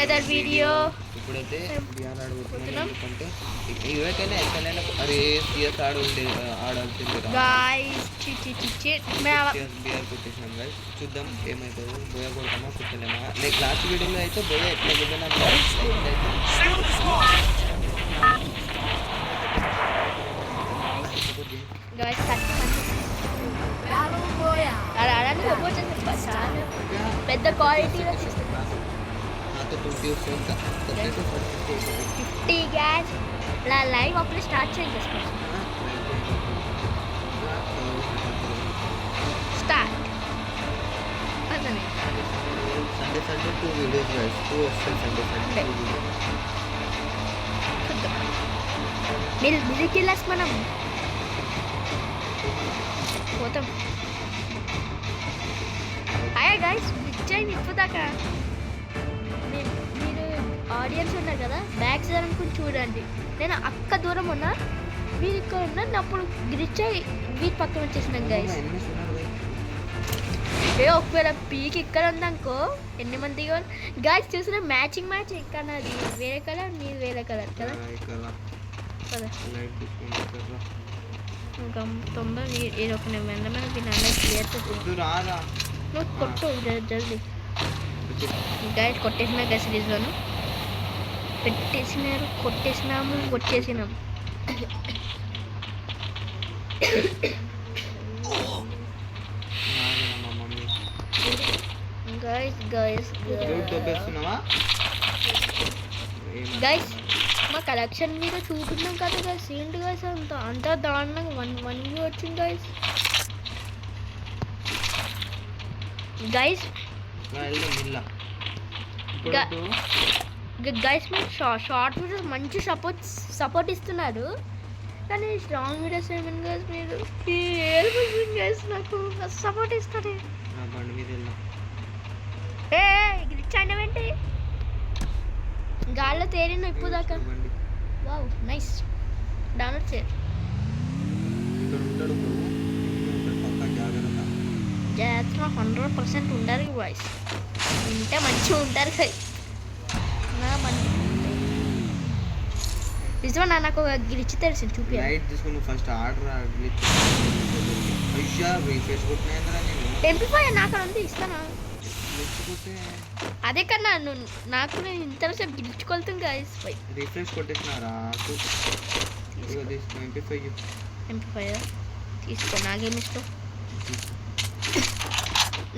Another video. ఇప్పుడైతే BR ఆడబోతున్నాం ఎందుకంటే ఇవైకైనా ఎక్కడైనా అరే సిఎస్ ఆడాల్సింది గైస్ బిఆర్ కొట్టేసినాం గైస్. చూద్దాం ఏమవుతుందో, బోయ కొడతామా కుట్టలేమా. లైక్ లాస్ట్ వీడియోలో అయితే బోయ ఎట్లా కుట్టినా పెద్ద క్వాలిటీలో 50 గ్యాస్ లైవ్ అప్పుడు స్టార్ట్ చేయండి. Start Sunday 2 videos guys. 2 వస్తాయి సండే 2 వీడియోస్. మీరు మ్యూజిక్ వెళ్ళేసి మనం పోతాం. అయ్యా గైస్ విజయ్ ఇప్పుదాకా మీరు ఆడియన్స్ ఉన్నారు కదా, బ్యాక్ సైడ్ అనుకుని చూడండి. నేను అక్క దూరం ఉన్నా, మీరు ఇక్కడ ఉన్నారు. అప్పుడు గ్రిచ్ వీటి పక్కన వచ్చేసినాం గైస్. ఒకవేళ పీక్ ఇక్కడ ఉందనుకో ఎన్ని మంది గైస్ చూసిన మ్యాచింగ్ మ్యాచ్ ఇక్కడ అది వేరే కలర్, మీరు వేరే కలర్ కదా. తొంభై ఇది ఒక వెంటనే దీని క్లియర్ నువ్వు కొట్టు జల్దీ. గైస్ కొట్టేసిన గైస్ రీజన్ పెట్టేసినారు, కొట్టేసినాము, వచ్చేసినాం. గైస్ గైస్ గైస్ మా కలెక్షన్ మీద చూపించాం కదా గైస్. ఏంటి గైస్ అంత దారుణంగా 1 వ్యూ వచ్చింది గైస్. గైస్ గైస్ మీరు షార్ట్ వీడియోస్ మంచి సపోర్ట్ ఇస్తున్నారు, కానీ లాంగ్ వీడియోస్ ఏమైనా గైస్ మీరు గైస్ నాకు సపోర్ట్ ఇస్తారు. గ్లిచ్ అయినవేంటి గాల్లో తేరిన ఇప్పుడు దాకా. Wow nice. డౌన్లోడ్ చేయ 100% ఉండాలి వాయిస్ ఉంటే మంచిగా ఉంటారు కదా. నిజమా నాకు ఒక గ్లిచ్ తెలిసి చూపి. ఎంపీఫై నాకు అంతా ఇస్తానా అదే కన్నా నాకు నేను ఇంతసేపు గిల్చుకొలుతుంది గైస్. రిఫ్రెష్ కొట్టేసినారా? ఎంపీఫై తీసుకో, నాకేమి ఇష్టం.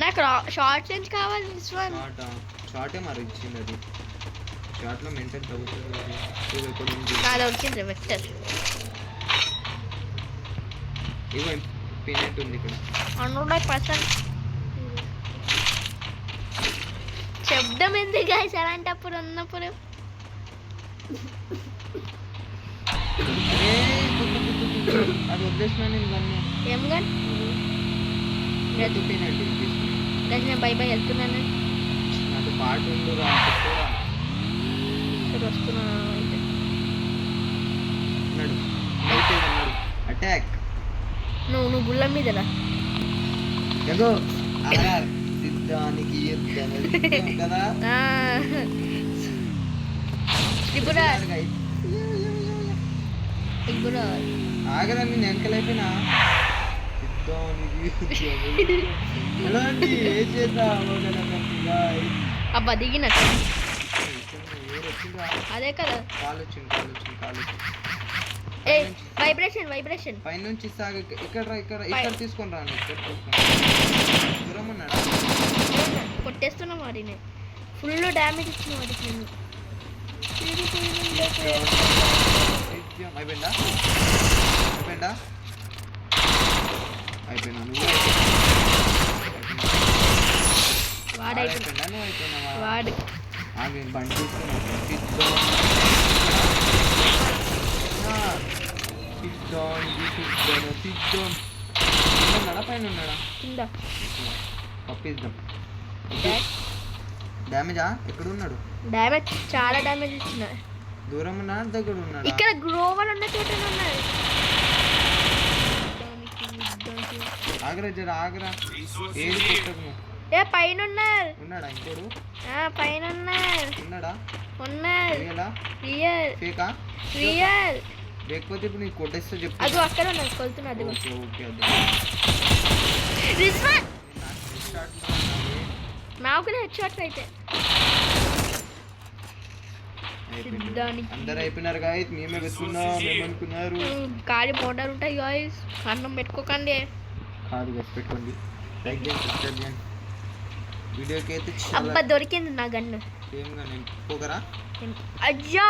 నాకు షార్ట్ రేంజ్ కావాలి. షార్టే మరి ఇచ్చింది అది. షార్ట్లో మెంటల్ తగ్గుతుంది. నాలో వచ్చింది వెక్టర్. ఇగో పినెట్ ఉంది ఇక్కడ 100%. శబ్దం ఎందుకు గైస్ అలాంటప్పుడు ఉన్నప్పుడు? అది వదిలేసినా నేను ఇవన్నీ ఏం గన్ నేను బై బై వెళ్తున్నాను. నాకు పాట ఉందిరా వస్తున్నాను అయితే అటాక్. నువ్వు గుళ్ళ మీదరా సిద్ధానికి కదా. ఆగరా నేను వెనకలైపోయినా అబ్బా దిగినట్టు అదే కదా. వైబ్రేషన్ పైనుంచి ఇక్కడ తీసుకొని రాను. దూరం ఉన్నాడా? కొట్టేస్తున్నా వాడిని. ఫుల్ డ్యామేజ్ ఇచ్చిన వాడికి నేను. అయిపోయిందా? అయిపోయినా నువ్వు వాడు బండి ఉన్నాడా పైన ఉన్నాడా? కింద పంపిద్దాం. డ్యామేజా? ఎక్కడ ఉన్నాడు? డ్యామేజ్ చాలా డ్యామేజ్ ఇచ్చిన. దూరం ఉన్నా దగ్గర ఉన్నాడు? ఇక్కడ గ్రోవర్ ఉన్న చోట ఉన్నాడు. ఆగరా జర ఆగరా. ఏది పెట్టకు. ఏ పైన ఉన్నారు. ఉన్నాడా ఇంకోడు? పైన ఉన్నారు. ఉన్నాడా? ఉన్నారు. రియలా? రియల్. ఫేకా? రియల్. లేకపోతే ఇప్పుడు నీకు కొట్టేస్తే చెప్పు. అది అక్కడ ఉన్నది కొలుతున్నా. అది ఓకే ఓకే అది రిజ్వాన్ నాకు హెడ్ షాట్ అయితే సిద్ధానికి అందరు అయిపోయినారు గాయస్. మేమే వెతుకున్నాం. ఏమనుకున్నారు? గాలి మోటార్ ఉంటాయి గాయస్. అన్నం పెట్టుకోకండి. కాదు గస్ పెట్టుకోండి. లైక్ చేయండి, సబ్స్క్రైబ్ చేయండి. వీడియోకి అయితే అబ్బా దొరికింది నా గన్ను. సేమ్ గా నేను పోకరా. అయ్యా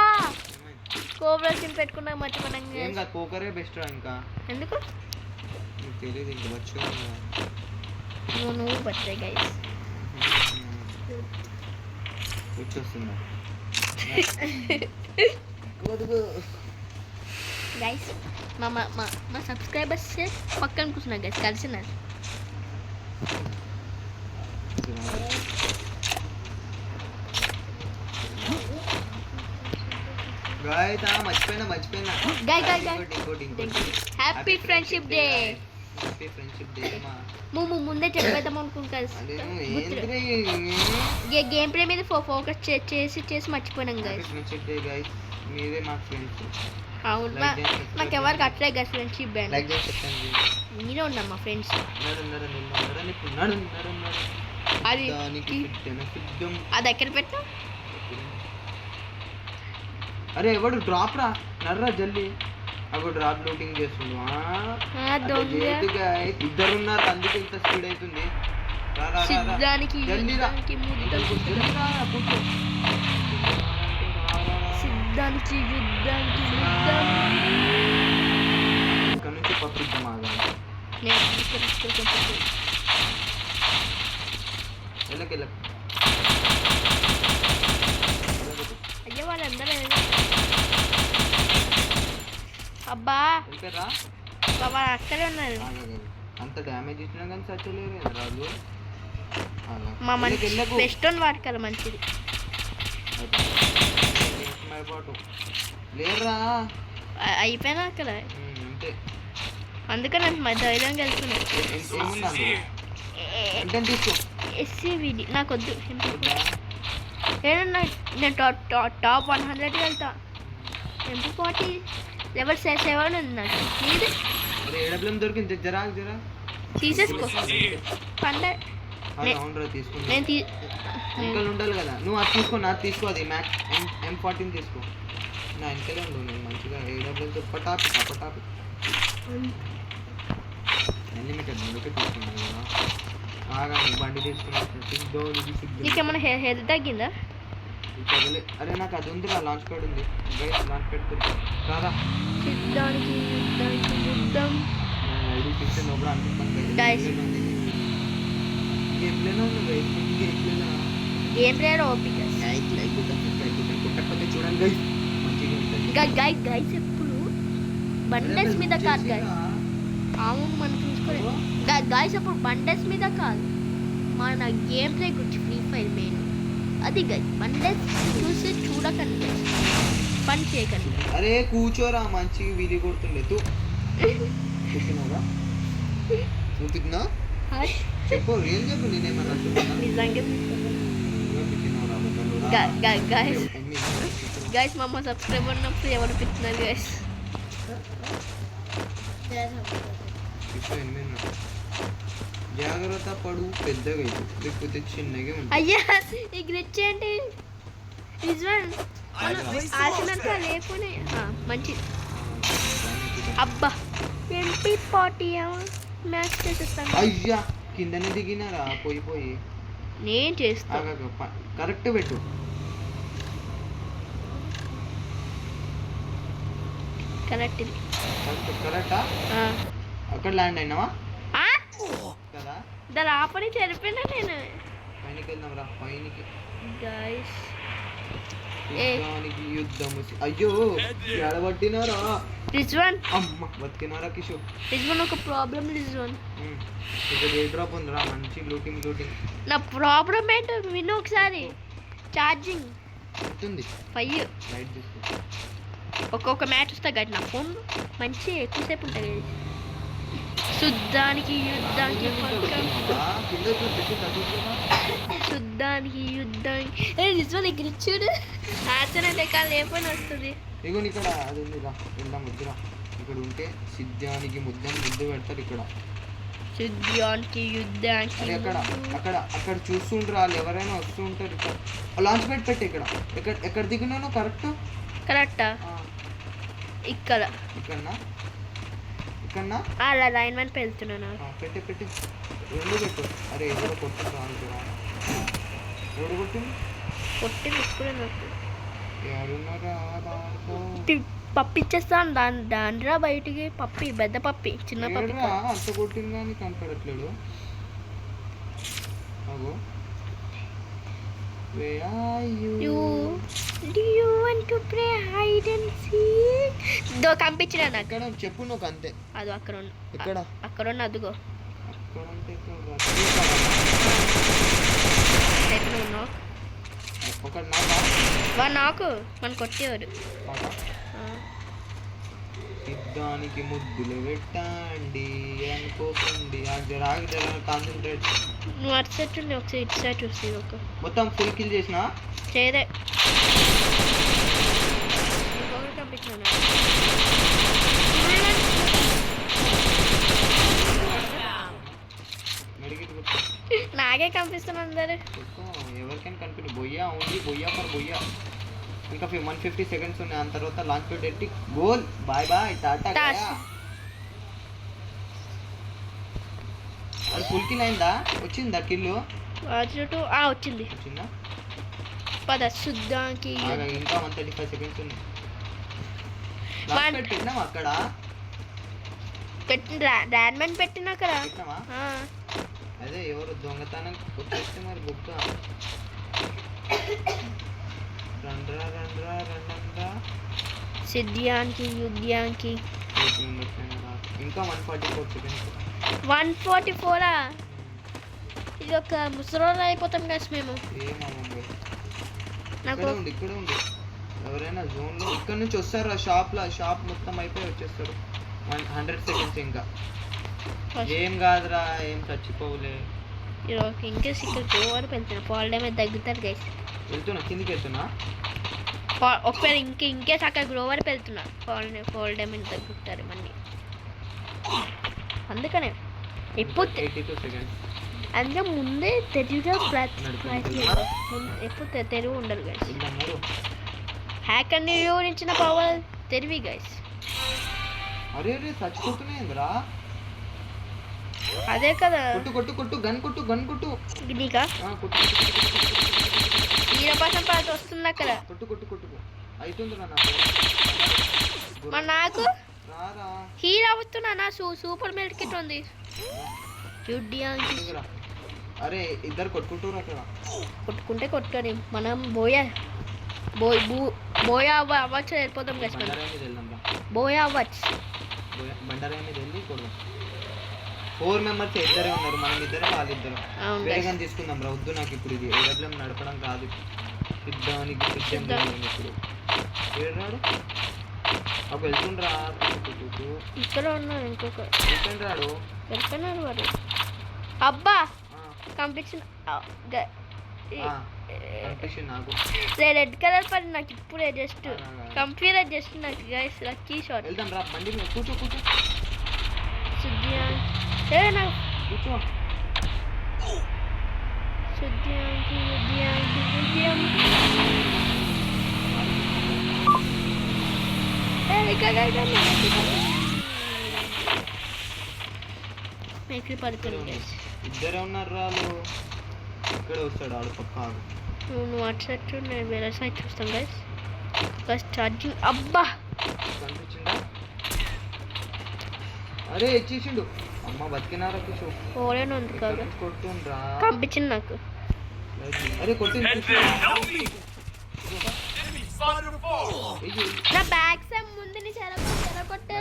కోబ్రా సిమ్ పెట్టుకున్నా మర్చిపోయాను. ఏం కాదు పోకరే బెస్ట్ రా. ఇంకా ఎందుకు నీకు తెలియదు. ఇంకా వచ్చి నువ్వు బచ్చాయి గైస్. వచ్చేస్తుందా గైస్ మా మా మా మా సబ్స్క్రైబర్స్ పక్కన కూర్చున్నా గైస్ కలిసినారు. మర్చిపోయినా happy friendship day. Happy friendship day. మేము ముందే చెప్పేద్దాం అనుకుంటా. గేమ్ ప్లే మీద ఫోకస్ చేసి మర్చిపోయినాం గైస్. Friendship day guys. మీరే మా ఫ్రెండ్స్. అవును నాకు ఎవరికి అట్లే గైస్ ఫ్రెండ్షిప్ డే. లైక్ చేసి చెప్పండి. మీరే ఉన్నాం మా ఫ్రెండ్స్. అది అది ఎక్కడ పెట్టా? అరే ఎవడు డ్రాప్ రా నర్రా జల్దీ. అగో డ్రాప్ లూటింగ్ చేస్తుండు. ఇద్దరు ఉన్నారు అందుకే ఇంత స్పీడ్ అవుతుంది. సిద్ధానికి ఇక్కడ నుంచి పంపిద్దాం. అయ్యో వాళ్ళందరూ అబ్బా బాబా అక్కడే ఉన్నారు. అంత డ్యామేజ్ ఇచ్చినా కానీ సచ్చలేరు రాజు. మా మంచి బెస్ట్ వన్ వాడుకోవాలి మంచిది. లేరా అయిపోయినా అక్కడ అంతే. అందుకని నాకు ధైర్యం వెళ్తున్నాను. ఎస్సీవిడి నాకు వద్దు. నేను టాప్ 100 వెళ్తా. MP40 లెవెల్ 7 ఉంది నాకు. నీది దొరికింది. జరా తీసేసుకో. నేను ఉండాలి కదా. నువ్వు అది తీసుకో. నాకు తీసుకో. అది మ్యాక్స్ M14 తీసుకో. నా వెనకలే ఉండు. నేను మంచిగా AWM పటాపి అన్లిమిటెడ్ అందుకే తీసుకున్నాను కదా. బండి తీసుకున్నా. నీకేమైనా హెల్త్ తగ్గిందా? అరే నాకు అది ఉందిరా. లాంచ్ ప్యాడ్ ఉంది. లాంచ్ ప్యాడ్ రాదా? ఐడి పిక్చర్ లోపల అనిపిస్తాను. గేమ్ ప్లేయర్ ఓపిక కొట్టకపోతే చూడండి గైస్ మంచిగా ఉంటుంది. గైస్ ఎప్పుడు బండెస్ మీద కాదు గైస్. అవును మనం చూసుకోలేదు గైస్. అప్పుడు బండెస్ మీద కాదు మన గేమ్ ప్లే గురించి ఫ్రీ ఫైర్ మెయిన్ అది గైస్. బండెస్ చూసి చూడకండి, పని చేయకండి. అరే కూర్చోరా మంచిగా వీధి కొడుతుండే. నువ్వు తిన్నా చెప్పు. రియల్ చెప్పు. నేనేమన్నా గైస్ మా సబ్స్క్రైబర్ ఉన్నప్పుడు ఎవరు పిచ్చినారు గైస్. జాగ్రత్త పడు. పెద్దగా లేకపోతే చిన్నగా ఉంటుంది. అయ్యా ఈ గ్రిచ్ ఏంటి? ఆసినంత లేకునే మంచి. అబ్బా MP40 మ్యాచ్ చేసేస్తాను. అయ్యా కిందనే దిగినారా పోయి. నేను చేస్తా. కరెక్ట్ పెట్టు. కరెక్టా? అక్కడ ల్యాండ్ అయినావా కదా? దాని ఆపని చెరిపోయినా నేను. పైనకి వెళ్దాం రా. పైనకి యుద్ధం. అయ్యో ఎడబట్టినారా రిజ్వాన్? అమ్మ బతికినారా కిషోర్? రిజ్వాన్ ఒక ప్రాబ్లం రిజ్వాన్. ఇక్కడ ఏ డ్రాప్ ఉందిరా మంచి లూటింగ్. నా ప్రాబ్లం ఏంటో విను ఒకసారి. ఛార్జింగ్ ఉంటుంది 5. లైట్ తీసుకో. ఒక్కొక్క మ్యాచ్ వస్తా గట్టి నా ఫోన్ మంచి ఎక్కువసేపు ఉంటుంది. శుద్ధానికి యుద్ధానికి పక్క కింద పెట్టి తగ్గుతున్నా శుద్ధానికి యుద్ధానికి నిజం ఇక్కడ చూడు ఆచరణ లెక్క లేపని వస్తుంది. ఇగో ఇక్కడ అది ఉందిరా వెళ్దాం వద్దురా. ఇక్కడ ఉంటే సిద్ధానికి ముద్దని ముద్దు పెడతారు ఇక్కడ. శుద్ధానికి యుద్ధానికి అదే అక్కడ అక్కడ అక్కడ చూస్తుంటారు వాళ్ళు ఎవరైనా వస్తూ ఉంటారు. ఇక్కడ లాంచ్ ప్యాడ్ పెట్టి ఇక్కడ ఎక్కడ దిగినాను కరెక్టా ఇక్కడ ఇక్కడనా ఇక్కడనా అలా లైన్ మ్యాన్ వెళ్తున్నాను. పెట్టి రెండు పెట్టు. అరే ఎవరో కొట్టుకుంటా అనుకురా ఎవడు కొట్టింది ఇప్పుడే నాకు ఎవరున్నారా పప్పిచ్చేస్తాను దాండ్రా బయటికి. పప్పి పెద్ద పప్పి చిన్న పప్పి అంత కొట్టింది కానీ కనపడట్లేడు. అగో Where are you? Do you want to play hide and seek? దో కంపించిన నాకు ఎక్కడ చెప్పు నువ్వు అంతే. అది అక్కడ ఎక్కడ అక్కడ ఉన్న అదుగో అక్కడ అంటే ఎక్కడ ఉన్నావు ఒకటి నాకు మన కొట్టేవాడు. సిద్ధానికి ముద్దులు పెట్టండి అనుకోకండి. కాన్సన్ట్రేట్. నువ్వు అటు సెట్ ఉండి ఒకసారి ఇటు సైడ్ చూసి ఒక మొత్తం ఫుల్ కిల్ చేసినా చేయదే పంపించాను. నాకే కనిపిస్తున్నా అందరు. ఎవరికైనా కనిపి బొయ్యా ఓన్లీ బొయ్యా ఫర్ బొయ్యా. ఇంకా 150 సెకండ్స్ ఉన్నాయి. ఆ తర్వాత లాంచ్ పెట్టి గోల్ బాయ్ బాయ్ టాటా. అది ఫుల్ కిల్ అయిందా? వచ్చిందా కిల్లు? వచ్చిందా? పద శుద్ధానికి ఇంకా 135 సెకండ్స్ ఉన్నాయి. పెట్టినాం అక్కడ పెట్టిన ర్యాడ్మెన్ పెట్టినా కదా. అదే ఎవరు దొంగతనం వచ్చేస్తే మరి బుక్ రండ్రా సిద్ధానికి యుద్ధానికి ఇంకా 144 సెకండ్స్. 144 ఇది ఒక ముసరోళ్ళు అయిపోతాం కదా మేము. ఇక్కడ ఉంది ఎవరైనా జోన్లో ఇక్కడ నుంచి వస్తారు. షాప్ మొత్తం అయిపోయి వచ్చేస్తారు. 100 సెకండ్స్. ఇంకా ఏం కాదురా ఏం చచ్చిపోవులే. ఇంకేస్ ఇక్కడ గోవర్ వెళ్తున్నా ఫాల్ డ్యామేజ్ తగ్గుతారు గైస్. వెళ్తున్నా కిందికి వెళ్తున్నా. ఒకవేళ ఇంకేస్ అక్కడ గ్రోవర్ వెళ్తున్నా ఫాల్ డ్యామేజ్ తగ్గుతారు మళ్ళీ. అందుకనే ఎప్పుడు 82 సెకండ్స్. అందుకే ముందే తెలివిగా ఎప్పుడు తెలివి ఉండదు గైస్. హ్యాక్ అండ్ ఇచ్చిన పవర్ తెలివి గైస్. అరే చచ్చిపోతున్నాయిందిరా. అదే కదా కొట్టు గన్ కొట్టు నీకా ఈరపాసం పాత వస్తుంది అక్కడ. కొట్టు అవుతుందిరా నాకు హీరో అవుతున్నా. నా సూపర్ మెడ్ కిట్ ఉంది. అరే ఇద్దరు కొట్టుకుంటారు అక్కడ. కొట్టుకుంటే కొట్టుకొని మనం బోయా అవ్వచ్చు వెళ్ళిపోతాం కదా. బోయా అవ్వచ్చు బండారా మీద వెళ్ళి కొడదాం. 4 మెంబర్స్ ఇద్దరే ఉన్నారు. మనం ఇద్దరే వాళ్ళిద్దరు. వేగం తీసుకుందాం రా. వద్దు నాకు ఇప్పుడు ఇది ఏడబ్ల్యూఎం నడపడం రాదు. సిద్ధానికి సిద్ధం ఇప్పుడు ఏడాడు అప్పుడు వెళ్తుండ్రా. ఇక్కడ ఉన్నాడు ఇంకొక రాడు వెళ్తున్నాడు వాడు. అబ్బా కంపించిన నాకు రెడ్ కలర్ పడి నాకు ఇప్పుడే జస్ట్ కంప్యూటర్ జస్ట్ నాకు గైస్ లక్కీ షాట్. వెళ్దాం రా బండి మీద కూర్చో కూర్చో ఇద్దరే ఉన్నారు రాళ్ళు. ఇక్కడే వస్తాడు ఆడు పక్క. నువ్వు అటు సైడ్ నేను వేరే సైడ్ చూస్తాను గైస్. First charging. అబ్బా కనిపించిందా? అరే ఇచ్చేసిండు. అమ్మ బతికినారా కిషో. ఓరేనా ఉంది కదా కొట్టుండ్రా. కనిపించింది నాకు. అరే కొట్టింది. నా బ్యాక్ సైడ్ ముందు నీ చెరగొట్టే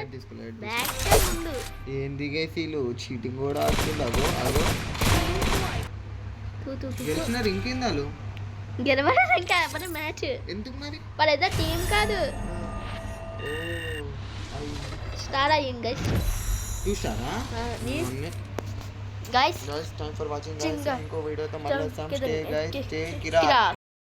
బ్యాక్ సైడ్ ముందు ఏంది గైసీలు చీటింగ్ కూడా ఆడుతుంది. అగో గెలిచినారు. ఇంకేంది వాళ్ళు గెలవలేదు ఇంకా మన మ్యాచ్. ఎందుకు మరి వాళ్ళ ఏదో టీం కాదు. స్టార్ అయ్యింది గైస్. చూసారా guys guys thanks for watching చింగా. గైస్ ఇంకో వీడియోతో మళ్ళీ వస్తాం కిరా. స్టే గైస్ స్టే కిరా